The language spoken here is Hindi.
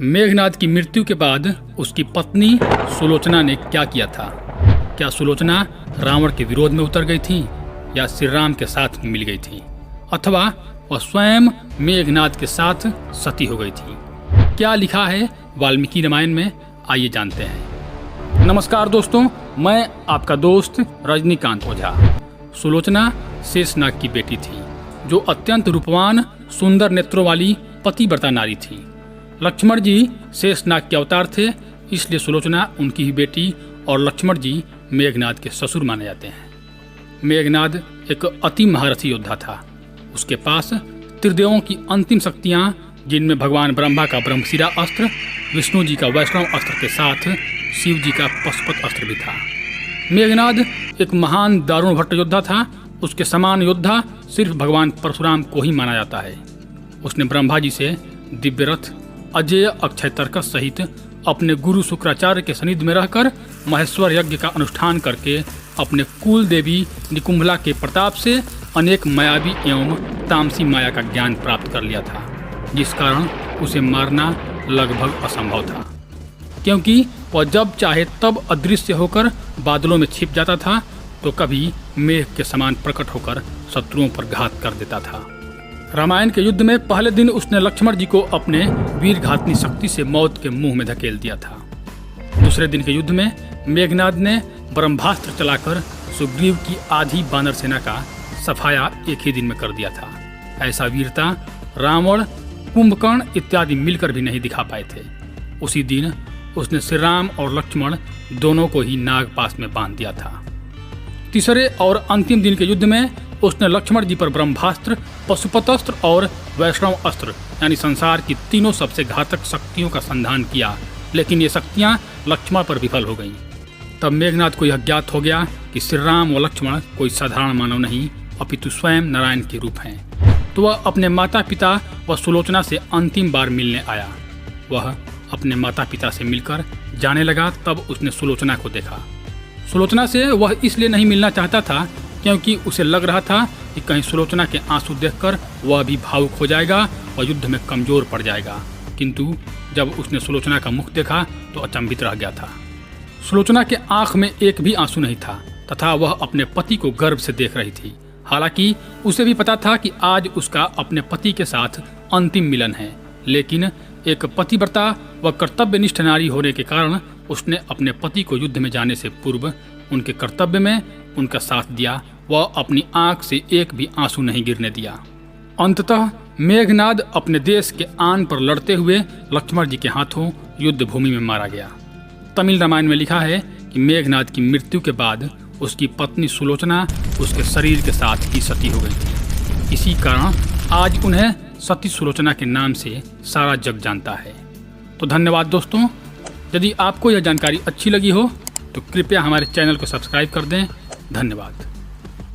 मेघनाद की मृत्यु के बाद उसकी पत्नी सुलोचना ने क्या किया था? क्या सुलोचना रावण के विरोध में उतर गई थी या श्री राम के साथ मिल गई थी, अथवा वह स्वयं मेघनाद के साथ सती हो गई थी? क्या लिखा है वाल्मीकि रामायण में, आइए जानते हैं। नमस्कार दोस्तों, मैं आपका दोस्त रजनीकांत ओझा। सुलोचना शेषनाग की बेटी थी जो अत्यंत रूपवान सुंदर नेत्रों वाली पतिव्रता नारी थी। लक्ष्मण जी शेषनाग के अवतार थे, इसलिए सुलोचना उनकी ही बेटी और लक्ष्मण जी मेघनाद के ससुर माने जाते हैं। मेघनाद एक अति महारथी योद्धा था। उसके पास त्रिदेवों की अंतिम शक्तियां, जिनमें भगवान ब्रह्मा का ब्रह्मशिरा अस्त्र, विष्णु जी का वैष्णव अस्त्र के साथ शिव जी का पशुपत अस्त्र भी था। मेघनाद एक महान दारुण भट्ट योद्धा था। उसके समान योद्धा सिर्फ भगवान परशुराम को ही माना जाता है। उसने ब्रह्मा जी से दिव्य रथ, अजेय अक्षय तर्कस सहित अपने गुरु शुक्राचार्य के सानिध्य में रहकर महेश्वर यज्ञ का अनुष्ठान करके अपने कुल देवी निकुंभला के प्रताप से अनेक मायावी एवं तामसी माया का ज्ञान प्राप्त कर लिया था, जिस कारण उसे मारना लगभग असंभव था, क्योंकि वह जब चाहे तब अदृश्य होकर बादलों में छिप जाता था तो कभी मेघ के समान प्रकट होकर शत्रुओं पर घात कर देता था। रामायण के युद्ध में पहले दिन उसने लक्ष्मण जी को अपने वीरघातनी शक्ति से मौत के मुंह में धकेल दिया था। दूसरे दिन के युद्ध में मेघनाद ने ब्रह्मास्त्र चलाकर सुग्रीव की आधी वानर सेना का सफाया एक ही दिन में कर दिया था। ऐसा वीरता रावण, कुंभकर्ण इत्यादि मिलकर भी नहीं दिखा पाए थे। उसी दिन उसने श्री राम और लक्ष्मण दोनों को ही नागपाश में बांध दिया था। तीसरे और अंतिम दिन के युद्ध में उसने लक्ष्मण जी पर ब्रह्मास्त्र, पशुपतस्त्र और वैष्णव अस्त्र यानी संसार की तीनों सबसे घातक शक्तियों का संधान किया, लेकिन ये शक्तियां लक्ष्मण पर विफल हो गईं। तब मेघनाद को यह ज्ञात हो गया कि श्री राम व लक्ष्मण कोई साधारण मानव नहीं, अपितु स्वयं नारायण के रूप हैं। तो वह अपने माता पिता व सुलोचना से अंतिम बार मिलने आया। वह अपने माता पिता से मिलकर जाने लगा, तब उसने सुलोचना को देखा। सुलोचना से वह इसलिए नहीं मिलना चाहता था क्योंकि उसे लग रहा था कि कहीं सुलोचना के आंसू देखकर वह भी भावुक हो जाएगा और युद्ध में कमजोर पड़ जाएगा। किंतु जब उसने सुलोचना का मुख देखा तो अचंभित रह गया था। सुलोचना के आंख में एक भी आंसू नहीं था तथा वह अपने पति को गर्व से देख रही थी। हालांकि उसे भी पता था कि आज उसका अपने पति के साथ अंतिम मिलन है, लेकिन एक पतिव्रता व कर्तव्यनिष्ठ नारी होने के कारण उसने अपने पति को युद्ध में जाने से पूर्व उनके कर्तव्य में उनका साथ दिया। वह अपनी आंख से एक भी आंसू नहीं गिरने दिया। अंततः मेघनाद अपने देश के आन पर लड़ते हुए लक्ष्मण जी के हाथों युद्ध भूमि में मारा गया। तमिल रामायण में लिखा है कि मेघनाद की मृत्यु के बाद उसकी पत्नी सुलोचना उसके शरीर के साथ ही सती हो गई थी। इसी कारण आज उन्हें सती सुलोचना के नाम से सारा जग जानता है। तो धन्यवाद दोस्तों। यदि आपको यह जानकारी अच्छी लगी हो तो कृपया हमारे चैनल को सब्सक्राइब कर दें। धन्यवाद।